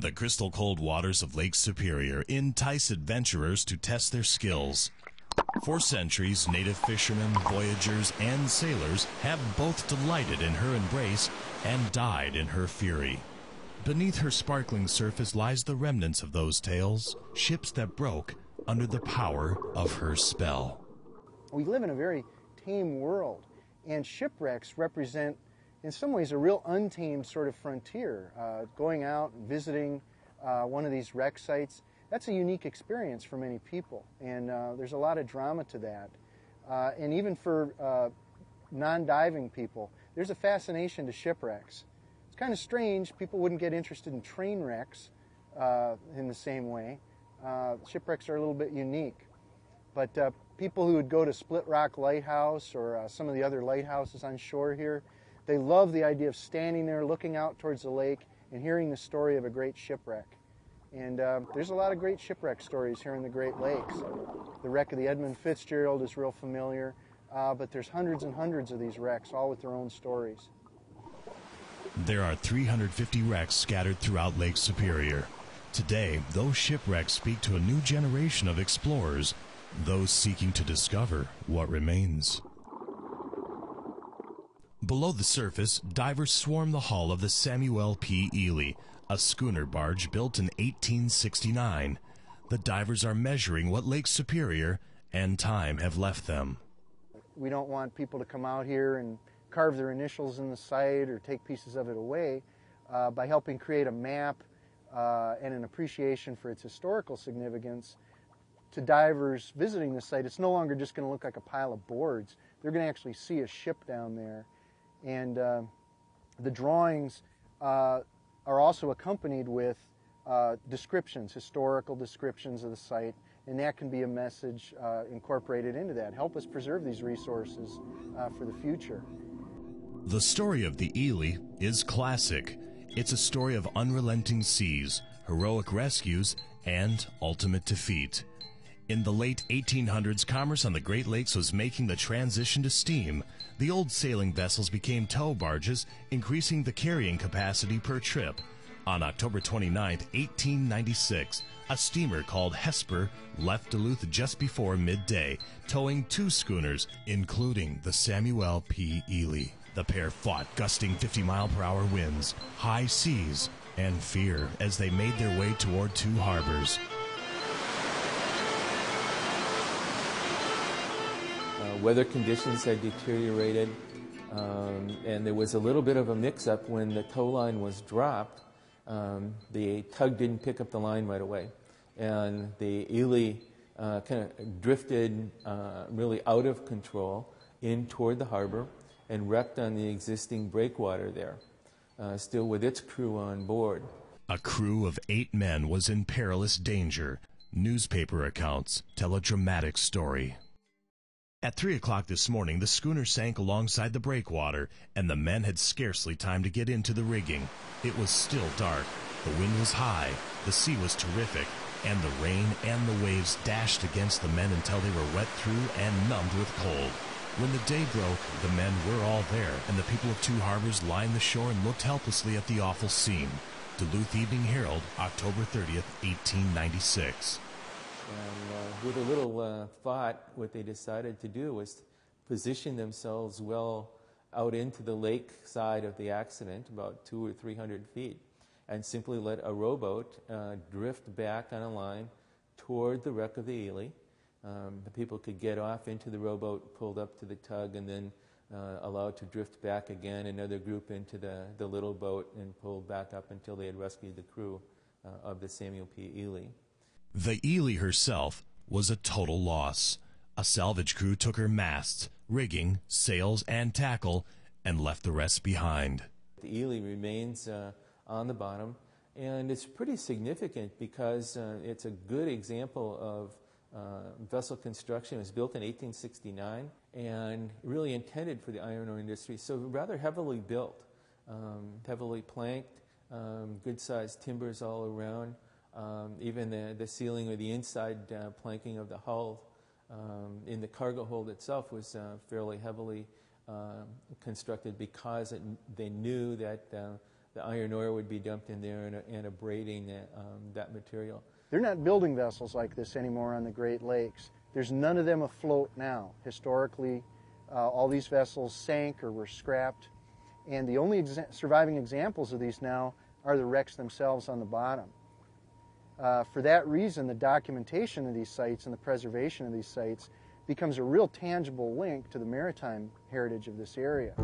The crystal-cold waters of Lake Superior entice adventurers to test their skills. For centuries, native fishermen, voyagers, and sailors have both delighted in her embrace and died in her fury. Beneath her sparkling surface lies the remnants of those tales, ships that broke under the power of her spell. We live in a very tame world, and shipwrecks represent, in some ways, a real untamed sort of frontier. Going out and visiting one of these wreck sites, that's a unique experience for many people, and there's a lot of drama to that. And even for non-diving people, there's a fascination to shipwrecks. It's kind of strange. People wouldn't get interested in train wrecks in the same way. Shipwrecks are a little bit unique. But people who would go to Split Rock Lighthouse or some of the other lighthouses on shore here, they love the idea of standing there, looking out towards the lake, and hearing the story of a great shipwreck. And there's a lot of great shipwreck stories here in the Great Lakes. The wreck of the Edmund Fitzgerald is real familiar, but there's hundreds and hundreds of these wrecks, all with their own stories. There are 350 wrecks scattered throughout Lake Superior. Today, those shipwrecks speak to a new generation of explorers, those seeking to discover what remains. Below the surface, divers swarm the hull of the Samuel P Ely, a schooner barge built in 1869. The divers are measuring what Lake Superior and time have left them. We don't want people to come out here and carve their initials in the site or take pieces of it away. By helping create a map and an appreciation for its historical significance, to divers visiting the site, it's no longer just going to look like a pile of boards. They're going to actually see a ship down there. And the drawings are also accompanied with descriptions, historical descriptions of the site, and that can be a message incorporated into that. Help us preserve these resources for the future. The story of the Ely is classic. It's a story of unrelenting seas, heroic rescues, and ultimate defeat. In the late 1800s, commerce on the Great Lakes was making the transition to steam. The old sailing vessels became tow barges, increasing the carrying capacity per trip. On October 29, 1896, a steamer called Hesper left Duluth just before midday, towing 2 schooners, including the Samuel P Ely. The pair fought gusting 50-mile-per-hour winds, high seas, and fear as they made their way toward 2 harbors. Weather conditions had deteriorated, and there was a little bit of a mix-up when the tow line was dropped. The tug didn't pick up the line right away, and the Ely kind of drifted really out of control in toward the harbor and wrecked on the existing breakwater there, still with its crew on board. A crew of 8 men was in perilous danger. Newspaper accounts tell a dramatic story. At 3 o'clock this morning, the schooner sank alongside the breakwater, and the men had scarcely time to get into the rigging. It was still dark, the wind was high, the sea was terrific, and the rain and the waves dashed against the men until they were wet through and numbed with cold. When the day broke, the men were all there, and the people of 2 harbors lined the shore and looked helplessly at the awful scene. Duluth Evening Herald, October 30th, 1896. And with a little thought, what they decided to do was position themselves well out into the lake side of the accident, about 200 or 300 feet, and simply let a rowboat drift back on a line toward the wreck of the Ely. The people could get off into the rowboat, pulled up to the tug, and then allowed to drift back again, another group into the little boat, and pulled back up until they had rescued the crew of the Samuel P Ely. The Ely herself was a total loss. A salvage crew took her masts, rigging, sails, and tackle, and left the rest behind. The Ely remains on the bottom, and it's pretty significant because it's a good example of vessel construction. It was built in 1869 and really intended for the iron ore industry, so rather heavily built, heavily planked, good-sized timbers all around. Even the ceiling or the inside planking of the hull in the cargo hold itself was fairly heavily constructed because they knew that the iron ore would be dumped in there and abrading that material. They're not building vessels like this anymore on the Great Lakes. There's none of them afloat now. Historically, all these vessels sank or were scrapped, and the only surviving examples of these now are the wrecks themselves on the bottom. For that reason, the documentation of these sites and the preservation of these sites becomes a real tangible link to the maritime heritage of this area.